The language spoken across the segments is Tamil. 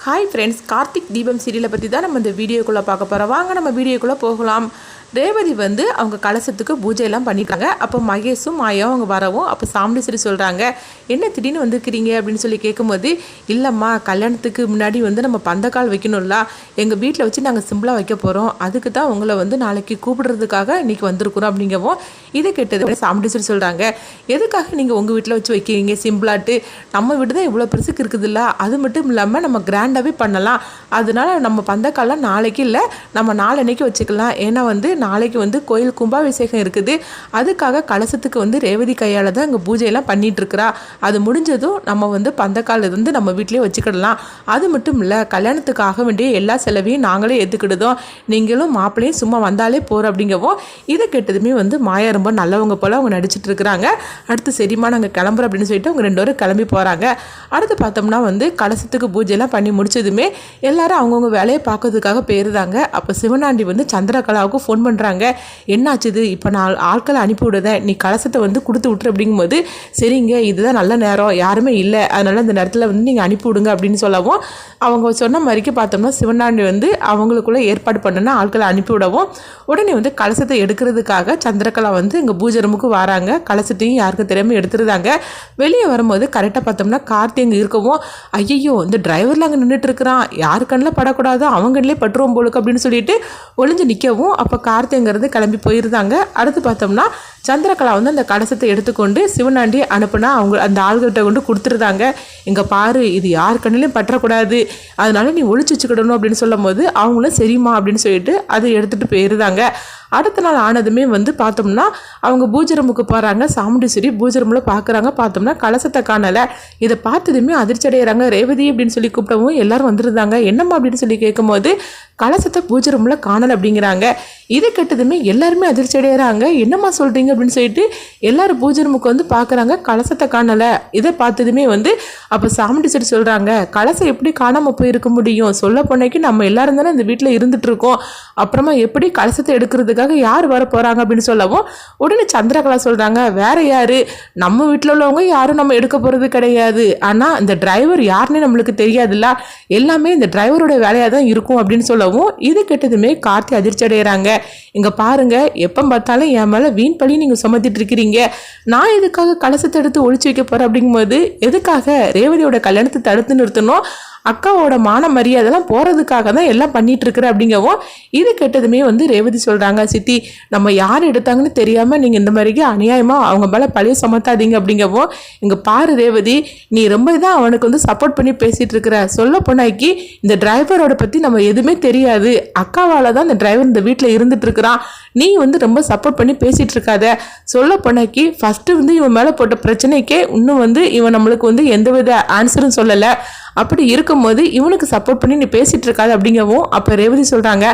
ஹாய் ஃப்ரெண்ட்ஸ், கார்த்திக் தீபம் சீரியலை பற்றி தான் நம்ம இந்த வீடியோக்குள்ளே பார்க்க போகிறோம். வாங்க நம்ம வீடியோக்குள்ளே போகலாம். ரேவதி அவங்க கலசத்துக்கு பூஜையெல்லாம் பண்ணிட்டாங்க. அப்போ மகேஷும் மாயாவும் அவங்க வரவும் அப்போ சாமுண்டீஸ்வரி சொல்கிறாங்க, என்ன திடீர்னு வந்துருக்கிறீங்க அப்படின்னு சொல்லி கேட்கும்போது, இல்லைம்மா கல்யாணத்துக்கு முன்னாடி நம்ம பந்தக்கால் வைக்கணும்ல, எங்கள் வீட்டில் வச்சு நாங்கள் சிம்பிளாக வைக்க போகிறோம், அதுக்கு தான் உங்களை நாளைக்கு கூப்பிடுறதுக்காக இன்றைக்கி வந்திருக்குறோம் அப்படிங்கவும் இதை கேட்டது சாமுண்டீஸ்வரி சொல்கிறாங்க, எதுக்காக நீங்கள் உங்கள் வீட்டில் வச்சு வைக்கிறீங்க சிம்பிளாட்டு, நம்ம வீடு தான் இவ்வளோ பெருசுக்கு இருக்குதுல்ல, அது மட்டும் இல்லாமல் நம்ம கிராண்டாகவே பண்ணலாம், அதனால நம்ம பந்தக்கால்லாம் நாளைக்கு இல்லை நம்ம நாளன்னைக்கு வச்சுக்கலாம், ஏன்னா நாளைக்கு கோயில் கும்பாபிஷேகம் இருக்குது, அதுக்காக கலசத்துக்கு ரேவதி கையால் தான் இங்கே பூஜையெல்லாம் பண்ணிகிட்ருக்குறா, அது முடிஞ்சதும் நம்ம பந்தக்கால் நம்ம வீட்டிலே வச்சுக்கிடலாம், அது மட்டும் இல்லை கல்யாணத்துக்காக வேண்டிய எல்லா செலவையும் நாங்களே ஏற்றுக்கிடுதோம், நீங்களும் மாப்பிள்ளையும் சும்மா வந்தாலே போகிறோம் அப்படிங்கவும் இதை கேட்டதுமே மாயா ரொம்ப நல்லவங்க போல் அவங்க நடிச்சிட்டு இருக்கிறாங்க. அடுத்து சரிம்மா நாங்கள் கிளம்புறோம் அப்படின்னு சொல்லிட்டு அவங்க 2 பேரும் கிளம்பி போகிறாங்க. அடுத்து பார்த்தோம்னா கலசத்துக்கு பூஜையெல்லாம் பண்ணி முடிச்சதுமே எல்லாரும் அவங்கவுங்க வேலையை பார்க்கறதுக்காக போயிருந்தாங்க. அப்போ சிவனாண்டி சந்திரகலாவுக்கு ஃபோன் பண்ணுறாங்க, என்னாச்சுது, இப்போ நான் ஆட்களை அனுப்பி விடுதேன், நீ கலசத்தை கொடுத்து விட்டுரு அப்படிங்கும்போது, சரிங்க இதுதான் நல்ல நேரம், யாருமே இல்லை, அதனால் இந்த நேரத்தில் நீங்கள் அனுப்பி விடுங்க அப்படின்னு சொல்லவும் அவங்க சொன்ன மாதிரிக்கு பார்த்தோம்னா சிவனாண்டி அவங்களுக்குள்ளே ஏற்பாடு பண்ணனா ஆட்களை அனுப்பி விடவும் உடனே கலசத்தை எடுக்கிறதுக்காக சந்திரகலா இங்கே பூஜை ரூமுக்கு வராங்க. கலசத்தையும் யாருக்கும் தெரியாமல் எடுத்துருந்தாங்க. வெளியே வரும்போது கரெக்டாக பார்த்தோம்னா கார்த்தி அங்கே இருக்கவும், ஐயோ இந்த டிரைவரில் அங்கே நின்றுட்டு இருக்கிறான், யாரு கண்ணில் படக்கூடாது, அவங்க கண்ணிலே பட்டுருவோம் போலுக்கு அப்படின்னு சொல்லிட்டு ஒளிஞ்சு நிற்கவும் அப்போ கார்த்திங்கிறது கிளம்பி போயிருந்தாங்க. அடுத்து பார்த்தோம்னா சந்திரகலா அந்த கலசத்தை எடுத்துக்கொண்டு சிவனாண்டி அனுப்புனா அவங்க அந்த ஆள்கிட்ட கொண்டு கொடுத்துருந்தாங்க. இங்கே பாரு இது யார் கண்ணிலையும் பற்றக்கூடாது, அதனால நீ ஒழிச்சு வச்சுக்கிடணும் அப்படின்னு சொல்லும் போது அவங்களும் சரிம்மா அப்படின்னு சொல்லிட்டு அதை எடுத்துகிட்டு போயிருந்தாங்க. அடுத்த நாள் ஆனதுமே பார்த்தோம்னா அவங்க பூஜை ரூமுக்கு போகிறாங்க. சாமுண்டீஸ்வரி பூஜை ரூமில் பார்க்குறாங்க. பார்த்தோம்னா கலசத்தை காணலை. இதை பார்த்ததுமே அதிர்ச்சி அடைகிறாங்க. ரேவதி அப்படின்னு சொல்லி கூப்பிட்டவும் எல்லாரும் வந்துருந்தாங்க. என்னம்மா அப்படின்னு சொல்லி கேட்கும்போது கலசத்தை பூஜை ரூமில் காணலை அப்படிங்கிறாங்க. இதை கேட்டதுமே எல்லாருமே அதிர்ச்சி அடைகிறாங்க. என்னம்மா சொல்கிறீங்க அப்படின்னு சொல்லிட்டு எல்லாரும் பூஜை ரூமுக்கு பார்க்குறாங்க. கலசத்தை காணலை. இதை பார்த்ததுமே அப்போ சாமுண்டீஸ்வரி சொல்கிறாங்க, கலசம் எப்படி காணாமல் போயிருக்க முடியும், சொல்ல போனேக்கு நம்ம எல்லாரும் தானே இந்த வீட்டில் இருந்துட்டு இருக்கோம், அப்புறமா எப்படி கலசத்தை எடுக்கிறதுக்காக யார் வர போகிறாங்க அப்படின்னு சொல்லவும் உடனே சந்திரகலா சொல்கிறாங்க, வேற யாரு, நம்ம வீட்டில் உள்ளவங்க யாரும் நம்ம எடுக்க போகிறது கிடையாது, ஆனால் இந்த டிரைவர் யாருன்னு நம்மளுக்கு தெரியாதுல்ல, எல்லாமே இந்த டிரைவரோட வேலையாக தான் இருக்கும் அப்படின்னு சொல்லவும் இது கேட்டதுமே கார்த்தி அதிர்ச்சி அடைகிறாங்க. இங்கே பாருங்க, எப்போ பார்த்தாலும் என் மேலே வீண் பழி நீங்கள் சுமத்திட்டு இருக்கிறீங்க, நான் எதுக்காக கலசத்தை எடுத்து ஒழிச்சு வைக்க போகிறேன் அப்படிங்கும்போது, எதுக்காக ரேவதியோட கல்யாணத்தை தடுத்து நிறுத்தணும், அக்காவோட மான மரியாதைலாம் போகிறதுக்காக தான் எல்லாம் பண்ணிட்டு இருக்கிற அப்படிங்கவும் இது கேட்டதுமே ரேவதி சொல்கிறாங்க, சித்தி நம்ம யார் எடுத்தாங்கன்னு தெரியாமல் நீங்கள் இந்த மாதிரிக்கு அநியாயமாக அவங்க மேலே பழைய சுமத்தாதீங்க அப்படிங்கவும், இங்கே பாரு ரேவதி, நீ ரொம்ப தான் அவனுக்கு சப்போர்ட் பண்ணி பேசிகிட்டு இருக்கிற, சொல்ல போனாக்கி இந்த டிரைவரோட பற்றி நம்ம எதுவுமே தெரியாது, அக்காவால் தான் இந்த டிரைவர் இந்த வீட்டில் இருந்துட்டு இருக்கிறான், நீ ரொம்ப சப்போர்ட் பண்ணி பேசிகிட்டு இருக்காத, சொல்ல போனாக்கி ஃபஸ்ட்டு இவன் மேலே போட்ட பிரச்சனைக்கே இன்னும் இவன் நம்மளுக்கு எந்தவித ஆன்சரும் சொல்லலை, அப்படி இருக்கும்போது இவனுக்கு சப்போர்ட் பண்ணி நீ பேசிகிட்டு இருக்காது அப்படிங்கவும் அப்போ ரேவதி சொல்கிறாங்க,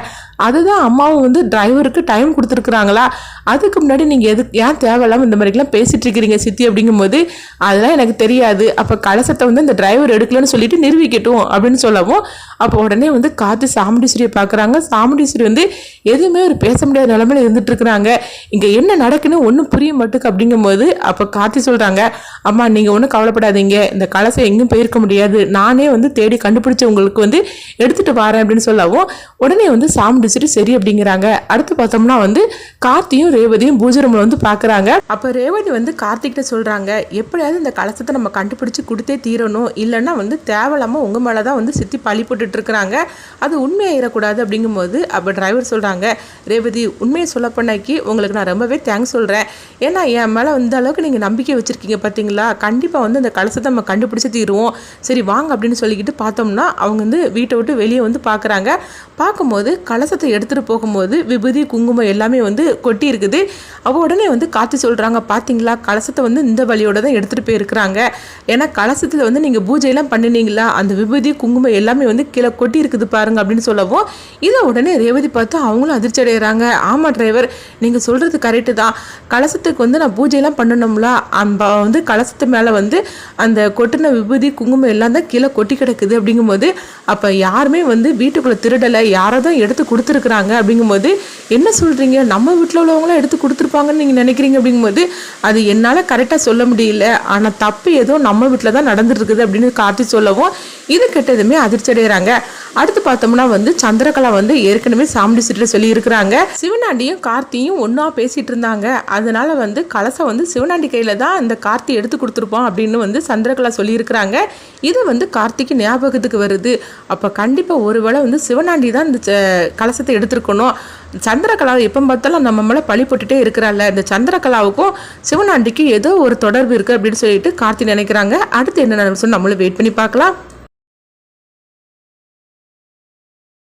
அதுதான் அம்மாவும் டிரைவருக்கு டைம் கொடுத்துருக்குறாங்களா, அதுக்கு முன்னாடி நீங்கள் ஏன் தேவையில்லாமல் இந்த மாதிரிலாம் பேசிகிட்டு இருக்கிறீங்க சித்தி அப்படிங்கும்போது, அதெல்லாம் எனக்கு தெரியாது, அப்போ கலசத்தை இந்த டிரைவர் எடுக்கலன்னு சொல்லிட்டு நிரூபிக்கட்டும் அப்படின்னு சொல்லவும் அப்போ உடனே காத்து சாமுண்டீஸ்வரியை பார்க்குறாங்க. சாமுண்டீஸ்வரி எதுவுமே ஒரு பேச முடியாத நிலமையில இருந்துட்டு இருக்கிறாங்க. இங்கே என்ன நடக்குன்னு ஒன்றும் புரிய மாட்டுக்கு அப்படிங்கும்போது அப்போ காத்தி சொல்கிறாங்க, அம்மா நீங்கள் ஒன்றும் கவலைப்படாதீங்க, இந்த கலசம் எங்கேயும் போயிருக்க முடியாது, நானே தேடி கண்டுபிடிச்சி உங்களுக்கு எடுத்துகிட்டு வரேன் அப்படின்னு சொல்லவும் உடனே சாமுண்டீஸ்வரி சரி அப்படிங்கிறாங்க. அடுத்து பார்த்தோம்னா கார்த்தியும் ரேவதியும் பூஜை ரூமில் பார்க்குறாங்க. அப்போ ரேவதி கார்த்திகிட்ட சொல்கிறாங்க, எப்படியாவது இந்த கலசத்தை நம்ம கண்டுபிடிச்சி கொடுத்தே தீரணும், இல்லைன்னா தேவையில்லாமல் உங்கள் மேலே தான் சித்தி பழி போட்டுட்டு இருக்கிறாங்க, அது உண்மையாயிடக்கூடாது அப்படிங்கும்போது அப்போ டிரைவர் சொல்கிறாங்க, ரேவதி உண்மையை சொல்ல பண்ணாக்கி உங்களுக்கு நான் ரொம்பவே தேங்க்ஸ் சொல்கிறேன், ஏன்னா என் மேலே இந்த அளவுக்கு நீங்கள் நம்பிக்கை வச்சுருக்கீங்க பார்த்தீங்களா, கண்டிப்பாக இந்த கலசத்தை நம்ம கண்டுபிடிச்சி தீருவோம், சரி வாங்க அப்படின்னு சொல்லிக்கிட்டு பார்த்தோம்னா அவங்க வீட்டை விட்டு வெளியே பார்க்குறாங்க. பார்க்கும்போது கலசத்தை எடுத்துகிட்டு போகும்போது விபூதி குங்குமம் எல்லாமே கொட்டி இருக்குது. அவ உடனே காத்தி சொல்கிறாங்க, பார்த்தீங்களா கலசத்தை இந்த வழியோட தான் எடுத்துகிட்டு போயிருக்கிறாங்க, ஏன்னா கலசத்தில் நீங்கள் பூஜையெல்லாம் பண்ணினீங்களா, அந்த விபூதி குங்குமம் எல்லாமே கீழே கொட்டி இருக்குது பாருங்க அப்படின்னு சொல்லவும் இதை உடனே ரேவதி பார்த்து அவங்களும் அதிர்ச்சி அடைகிறாங்க. ஆமாம் டிரைவர், நீங்கள் சொல்கிறது கரெக்டு தான், கலசத்துக்கு நான் பூஜையெல்லாம் பண்ணணும்ல, அந்த கலசத்து மேலே அந்த கொட்டின விபூதி குங்குமம் எல்லாம் தான் கீழே கொட்டி கிடக்குது அப்படிங்கும்போது அப்போ யாருமே வீட்டுக்குள்ளே திருடலை, யாரோ தான் எடுத்து கொடுத்துருக்குறாங்க அப்படிங்கும்போது, என்ன சொல்கிறீங்க, நம்ம வீட்டில் உள்ளவங்களாம் எடுத்து கொடுத்துருப்பாங்கன்னு நீங்கள் நினைக்கிறீங்க அப்படிங்கும்போது, அது என்னால் கரெக்டாக சொல்ல முடியல, ஆனால் தப்பு ஏதோ நம்ம வீட்டில் தான் நடந்துருக்குது அப்படின்னு கார்த்தி சொல்லவும் இது கெட்டதுமே அதிர்ச்சி அடைகிறாங்க. அடுத்து பார்த்தோம்னா வந்து சந்திரகலா வந்து ஏற்கனவே சாமுண்டி சிட்டியில் சொல்லி இருக்கிறாங்க, சிவனாண்டியும் கார்த்தியும் ஒன்றா பேசிகிட்டு இருந்தாங்க, அதனால வந்து கலசம் வந்து சிவனாண்டி கையில் தான் இந்த கார்த்தி எடுத்து கொடுத்துருப்போம் அப்படின்னு வந்து சந்திரகலா சொல்லியிருக்கிறாங்க. இது வந்து கார்த்திக்கு ஞாபகத்துக்கு வருது. அப்போ கண்டிப்பாக ஒருவேளை வந்து சிவனாண்டி தான் இந்த கலசத்தை எடுத்துருக்கணும். சந்திரகலாவை எப்போ பார்த்தாலும் நம்ம மேலே பழி போட்டுகிட்டே இருக்கிறாள், இந்த சந்திரகலாவுக்கும் சிவனாண்டிக்கு ஏதோ ஒரு தொடர்பு இருக்குது அப்படின்னு சொல்லிட்டு கார்த்தி நினைக்கிறாங்க. அடுத்து என்ன நடந்துச்சுன்னு நம்மளும் வெயிட் பண்ணி பார்க்கலாம்.